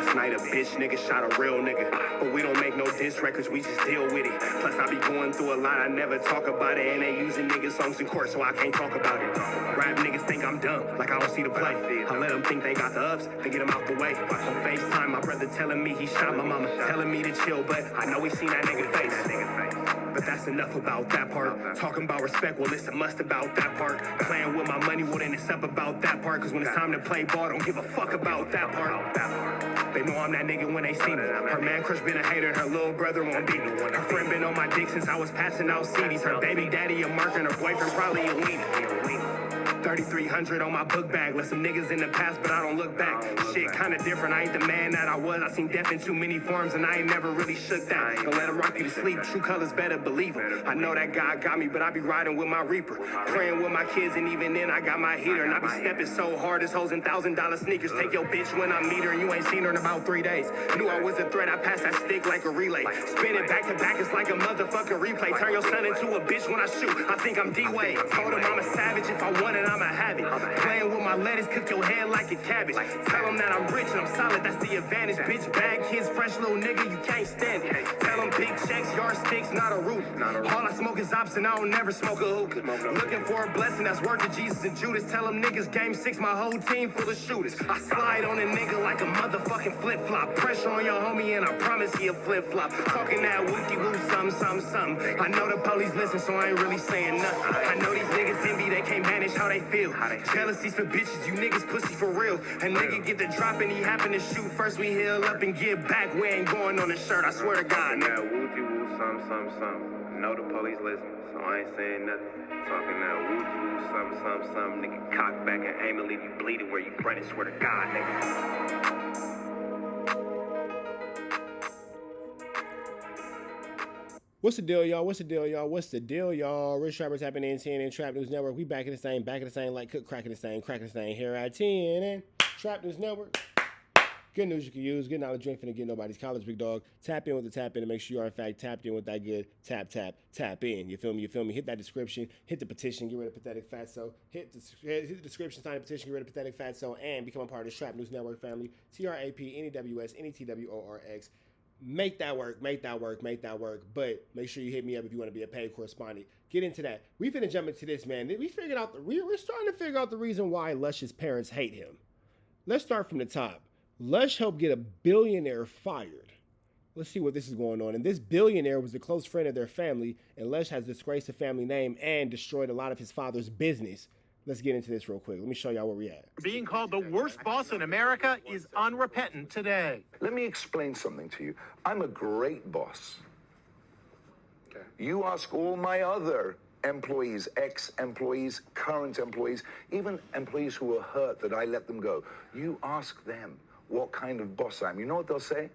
Last night a bitch nigga shot a real nigga. But we don't make no diss records, we just deal with it. Plus I be going through a lot, I never talk about it. And they using niggas songs in court, so I can't talk about it. Rap niggas think I'm dumb, like I don't see the play. I let them think they got the ups, they get them out the way. On FaceTime, my brother telling me he shot my mama, telling me to chill, but I know he seen that nigga face. But that's enough about that part. Talking about respect, well, it's a must about that part. Playing with my money, well, then it's up about that part. Cause when it's time to play ball, don't give a fuck about that part. They know I'm that nigga when they see me. Her man crush been a hater, and her little brother won't beat me. Her friend been on my dick since I was passing out CDs. Her baby daddy a mark, and her boyfriend probably a weenie. 3,300 on my book bag. Left some niggas in the past, but I don't look back. Shit kinda different, I ain't the man that I was. I seen death in too many forms, and I ain't never really shook that. Don't let him rock you to sleep, true colors better believe him. I know that God got me, but I be riding with my reaper. Praying with my kids, and even then I got my heater. And I be stepping so hard, this hoes in $1,000 sneakers. Take your bitch when I meet her, and you ain't seen her in about 3 days. Knew I was a threat, I passed that stick like a relay. Spin it back to back, it's like a motherfucking replay. Turn your son into a bitch when I shoot, I think I'm D-Wade. Told him I'm a savage, if I want it, I'ma have it. Playing with my lettuce, cook your head like a cabbage. Tell them that I'm rich and I'm solid, that's the advantage. Bitch, bad kids, fresh little nigga, you can't stand it. Tell them big checks, yardsticks, not a root. All I smoke is ops and I don't never smoke a hookah. Looking for a blessing, that's worth of Jesus and Judas. Tell them niggas game 6, my whole team full of shooters. I slide on a nigga like a motherfucking flip-flop. Pressure on your homie and I promise he a flip-flop. Talking that wookie-woo, something. I know the police listen, so I ain't really saying nothing. I know these niggas envy, they can't manage how they feel. Jealousy's for bitches, you niggas pussy for real. A nigga get the drop and he happen to shoot. First we heal up and get back. We ain't going on the shirt, I swear to God. Now woo-de-woo, something. Know the police listen, so I ain't saying nothing. Talking now woo-de-woo, something. Nigga cock back and aim and leave you bleeding where you running. Swear to God, nigga. What's the deal, y'all? Rich Trappers happening in CNN Trap News Network. We back in the same, like cook cracking the same. Here at CNN Trap News Network. Good news you can use. Good knowledge you ain't finna get nobody's college, big dog. Tap in with the tap in and make sure you are in fact tapped in with that good tap in. You feel me? Hit that description, hit the petition, get rid of pathetic fatso. Hit the description, sign the petition, get rid of pathetic fatso, and become a part of the Trap News Network family. TRAP, NEWS, Make that work. But make sure you hit me up if you want to be a paid correspondent. Get into that. We finna jump into this, man. We're starting to figure out the reason why Lush's parents hate him. Let's start from the top. Lush helped get a billionaire fired. Let's see what this is going on. And this billionaire was a close friend of their family, and Lush has disgraced the family name and destroyed a lot of his father's business. Let's get into this real quick. Let me show y'all where we at. Being called the worst boss in America is unrepentant today. Let me explain something to you. I'm a great boss. Okay. You ask all my other employees, ex-employees, current employees, even employees who were hurt that I let them go. You ask them what kind of boss I am. You know what they'll say?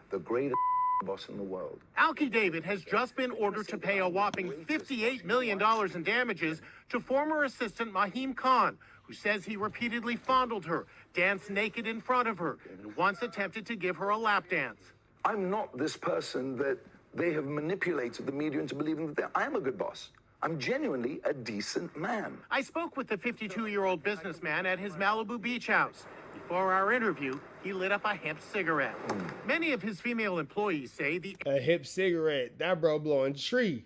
The greatest boss in the world. Alki David has just been ordered to pay a whopping $58 million in damages to former assistant Mahim Khan, who says he repeatedly fondled her, danced naked in front of her, and once attempted to give her a lap dance. I'm not this person that they have manipulated the media into believing that I am a good boss. I'm genuinely a decent man. I spoke with the 52-year-old businessman at his Malibu beach house. Before our interview, he lit up a hemp cigarette. Many of his female employees say a hip cigarette, that bro blowing tree.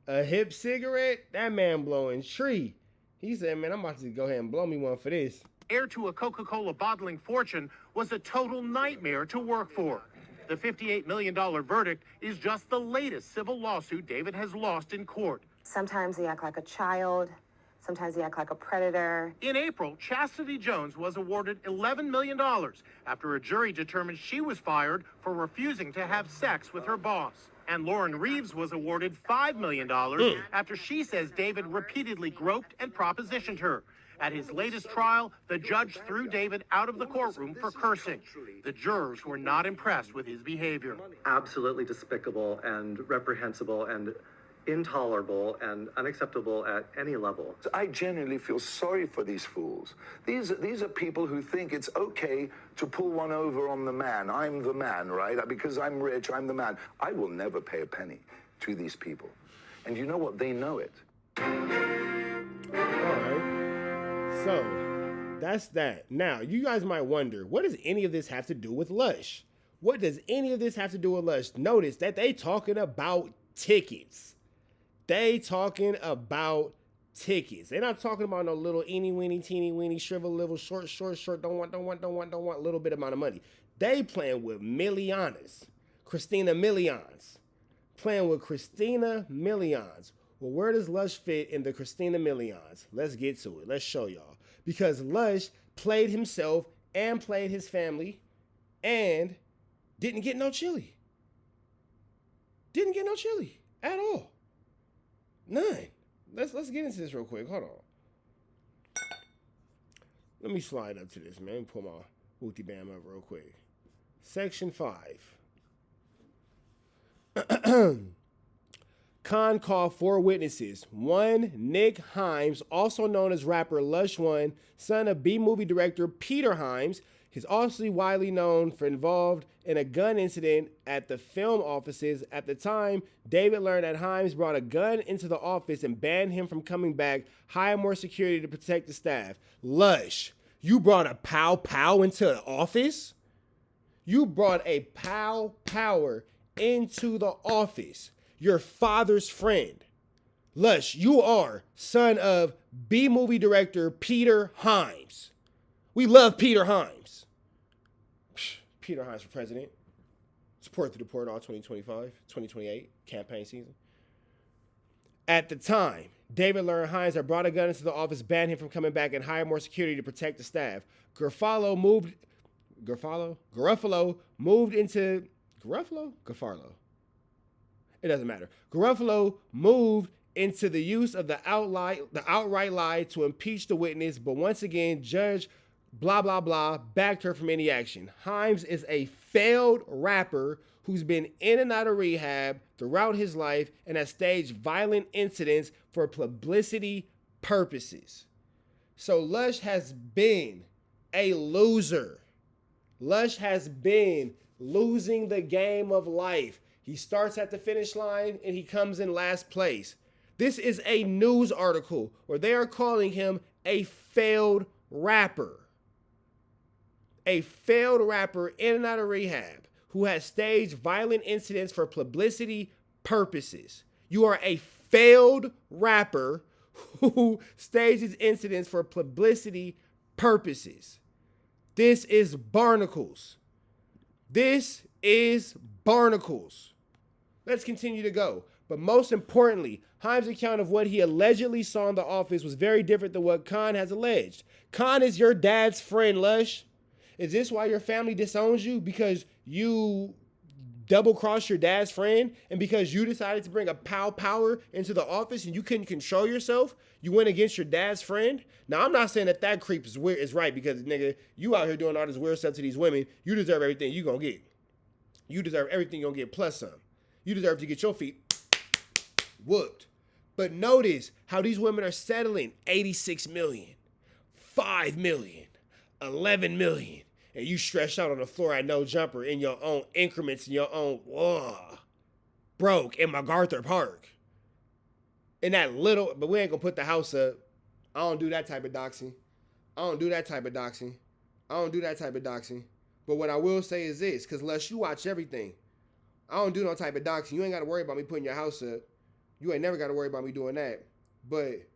A hip cigarette, that man blowing tree. He said, man, I'm about to go ahead and blow me one for this. Heir to a Coca-Cola bottling fortune was a total nightmare to work for. The $58 million verdict is just the latest civil lawsuit David has lost in court. Sometimes they act like a child. Sometimes they act like a predator. In April, Chastity Jones was awarded $11 million after a jury determined she was fired for refusing to have sex with her boss. And Lauren Reeves was awarded $5 million after she says David repeatedly groped and propositioned her. At his latest trial, the judge threw David out of the courtroom for cursing. The jurors were not impressed with his behavior. Absolutely despicable and reprehensible and intolerable and unacceptable at any level. I genuinely feel sorry for these fools. These are people who think it's okay to pull one over on the man. I'm the man, right? Because I'm rich, I'm the man. I will never pay a penny to these people. And you know what? They know it. All right. So, That's that. Now, you guys might wonder, what does any of this have to do with Lush? What does any of this have to do with Lush? Notice that they talking about tickets. They talking about tickets. They're not talking about no little eeny weeny teeny weeny shrivel little short don't want little bit amount of money. They playing with millions. Christina Millions. Playing with Christina Millions. Well, where does Lush fit in the Christina Millions? Let's get to it. Let's show y'all. Because Lush played himself and played his family and didn't get no chili. Didn't get no chili at all. None. Let's get into this real quick. Hold on. Let me slide up to this, man. Let me pull my Wooty Bam up real quick. Section 5. Khan called 4 witnesses. 1, Nick Himes, also known as rapper Lush 1, son of B-movie director Peter Himes. He's also widely known for involved in a gun incident at the film offices. At the time, David learned that Himes brought a gun into the office and banned him from coming back, hired more security to protect the staff. Lush, you brought a pow into the office? You brought a power into the office. Your father's friend. Lush, you are son of B-movie director Peter Himes. We love Peter Himes. Peter Himes for president. Support the Deport all 2025, 2028 campaign season. At the time, David learned Himes had brought a gun into the office, banned him from coming back, and hired more security to protect the staff. Garofalo moved into Garofalo. It doesn't matter. Garofalo moved into the use of the outright lie to impeach the witness, but once again, Judge blah, blah, blah, backed her from any action. Himes is a failed rapper who's been in and out of rehab throughout his life and has staged violent incidents for publicity purposes. So Lush has been a loser. Lush has been losing the game of life. He starts at the finish line and he comes in last place. This is a news article where they are calling him a failed rapper. A failed rapper in and out of rehab who has staged violent incidents for publicity purposes. You are a failed rapper who stages incidents for publicity purposes. This is barnacles. This is barnacles. Let's continue to go. But most importantly, Himes' account of what he allegedly saw in the office was very different than what Khan has alleged. Khan is your dad's friend, Lush. Is this why your family disowns you? Because you double-crossed your dad's friend? And because you decided to bring a power into the office and you couldn't control yourself? You went against your dad's friend? Now, I'm not saying that creep is weird, is right, because, nigga, you out here doing all this weird stuff to these women. You deserve everything you gonna get. You deserve everything you're gonna get plus some. You deserve to get your feet whooped. But notice how these women are settling 86 million, 5 million, 11 million. And you stretched out on the floor at no jumper in your own increments, in your own, broke in MacArthur Park. In that little, but we ain't gonna put the house up. I don't do that type of doxing. But what I will say is this, because Lush, you watch everything. I don't do no type of doxing. You ain't got to worry about me putting your house up. You ain't never got to worry about me doing that. But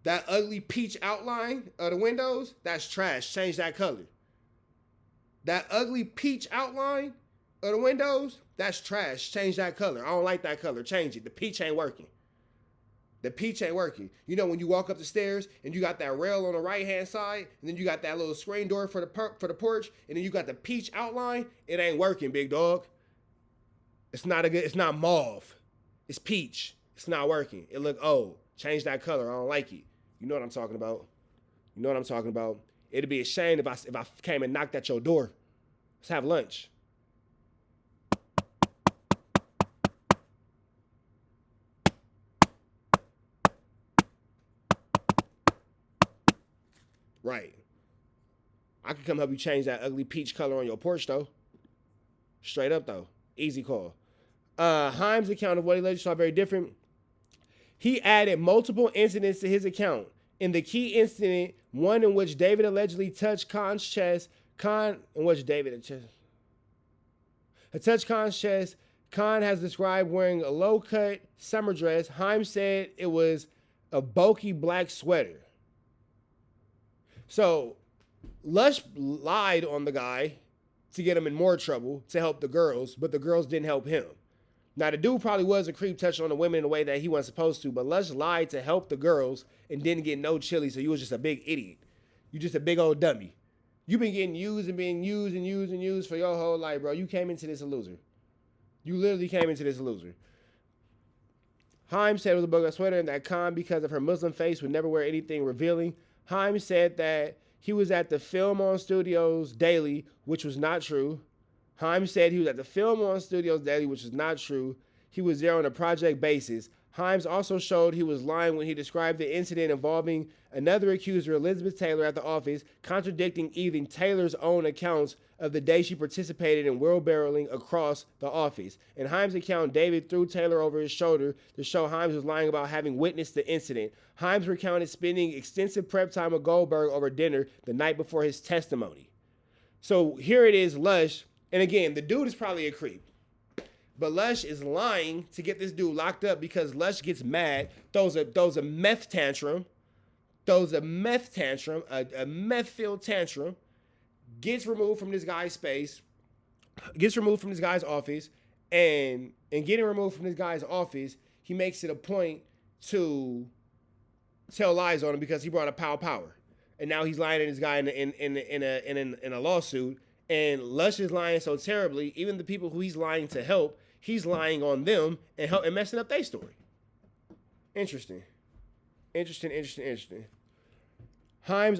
that ugly peach outline of the windows, that's trash. Change that color. That ugly peach outline of the windows, that's trash. Change that color. I don't like that color. Change it. The peach ain't working. You know when you walk up the stairs and you got that rail on the right-hand side, and then you got that little screen door for the porch, and then you got the peach outline, it ain't working, big dog. It's not mauve. It's peach. It's not working. It look old. Change that color. I don't like it. You know what I'm talking about. It'd be a shame if I came and knocked at your door. Let's have lunch. Right. I could come help you change that ugly peach color on your porch, though. Straight up, though. Easy call. Himes' account of what he allegedly saw very different. He added multiple incidents to his account, in the key incident, one in which David allegedly touched Khan's chest, Khan has described wearing a low-cut summer dress. Hvtes said it was a bulky black sweater. So, Lush lied on the guy to get him in more trouble to help the girls, but the girls didn't help him. Now, the dude probably was a creep touching on the women in a way that he wasn't supposed to, but Lush lied to help the girls and didn't get no chili, so you was just a big idiot. You just a big old dummy. You've been getting used and being used and used and used for your whole life, bro. You came into this a loser. You literally came into this a loser. Hvtes said it was a bug sweater and that Khan, because of her Muslim face, would never wear anything revealing. Hvtes said that he was at the Film On Studios daily, which was not true. Hvtes said he was at the Film On Studios daily, which is not true. He was there on a project basis. Hvtes also showed he was lying when he described the incident involving another accuser, Elizabeth Taylor, at the office, contradicting even Taylor's own accounts of the day she participated in wheelbarrowing across the office. In Hvtes' account, David threw Taylor over his shoulder to show Hvtes was lying about having witnessed the incident. Hvtes recounted spending extensive prep time with Goldberg over dinner the night before his testimony. So here it is, Lush. And again, the dude is probably a creep. But Lush is lying to get this dude locked up because Lush gets mad, throws a meth tantrum, a meth-filled tantrum, gets removed from this guy's space, gets removed from this guy's office, and getting removed from this guy's office, he makes it a point to tell lies on him because he brought a power. And now he's lying to this guy in a lawsuit. And Lush is lying so terribly, even the people who he's lying to help, he's lying on them and messing up their story. Interesting. Hvtes was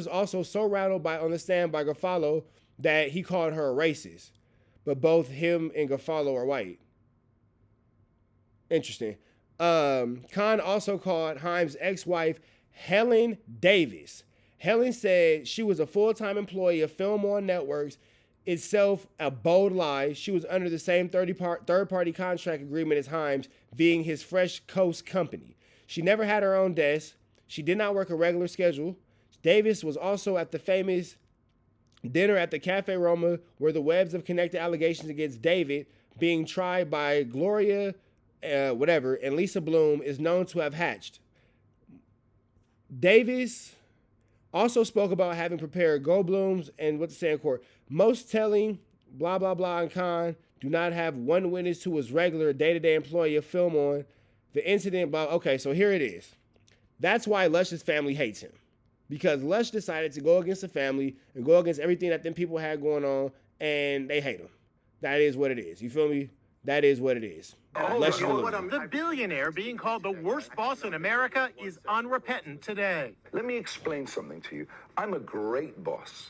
also so rattled on the stand by Garofalo that he called her a racist. But both him and Garofalo are white. Interesting. Khan also called Hvtes' ex-wife Helen Davis. Helen said she was a full-time employee of Film On Networks, itself a bold lie. She was under the same third-party contract agreement as Hvtes, being his Fresh Coast company. She never had her own desk. She did not work a regular schedule. Davis was also at the famous dinner at the Cafe Roma, where the webs of connected allegations against David being tried by Gloria, and Lisa Bloom is known to have hatched. Davis also spoke about having prepared Goldblums and what to say in court. Most telling, blah, blah, blah, and Khan do not have one witness who was regular day-to-day employee of Film On. The incident, blah, okay, so here it is. That's why Lush's family hates him. Because Lush decided to go against the family and go against everything that them people had going on, and they hate him. That is what it is. You feel me? That is what it is. The billionaire being called the worst boss in America is unrepentant today. Let me explain something to you. I'm a great boss.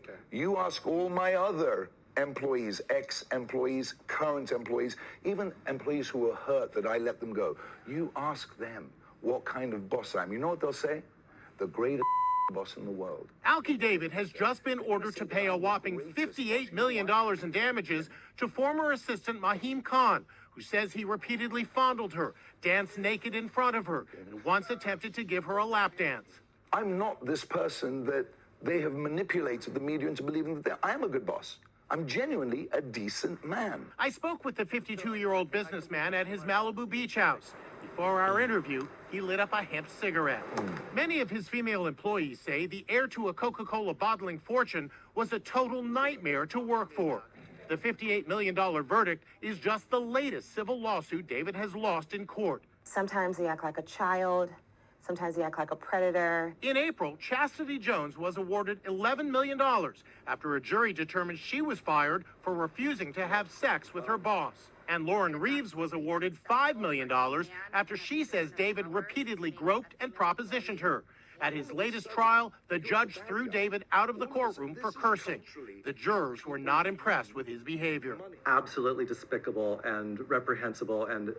Okay. You ask all my other employees, ex-employees, current employees, even employees who were hurt that I let them go. You ask them what kind of boss I am. You know what they'll say? The greatest boss in the world. Alki David has just been ordered to pay a whopping $58 million in damages to former assistant Methin Khan, who says he repeatedly fondled her, danced naked in front of her, and once attempted to give her a lap dance. I'm not this person that they have manipulated the media into believing that I am a good boss. I'm genuinely a decent man. I spoke with the 52-year-old businessman at his Malibu beach house. Before our interview, he lit up a hemp cigarette. Many of his female employees say the heir to a Coca-Cola bottling fortune was a total nightmare to work for. The $58 million verdict is just the latest civil lawsuit David has lost in court. Sometimes he acts like a child. Sometimes he acts like a predator. In April, Chastity Jones was awarded $11 million after a jury determined she was fired for refusing to have sex with her boss. And Lauren Reeves was awarded $5 million after she says David repeatedly groped and propositioned her. At his latest trial, the judge threw David out of the courtroom for cursing. The jurors were not impressed with his behavior. Absolutely despicable and reprehensible and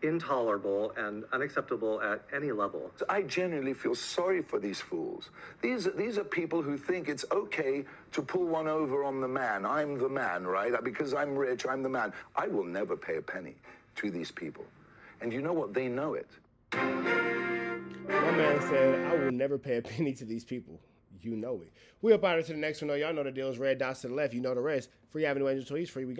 intolerable and unacceptable at any level. I genuinely feel sorry for these fools. These are people who think it's okay to pull one over on the man. I'm the man, right? Because I'm rich, I'm the man. I will never pay a penny to these people. And you know what? They know it. My man said, I will never pay a penny to these people. You know it. We up out to the next one, though. Y'all know the deal is red dots to the left. You know the rest. Free Avenue Angel Tweets. Free we go.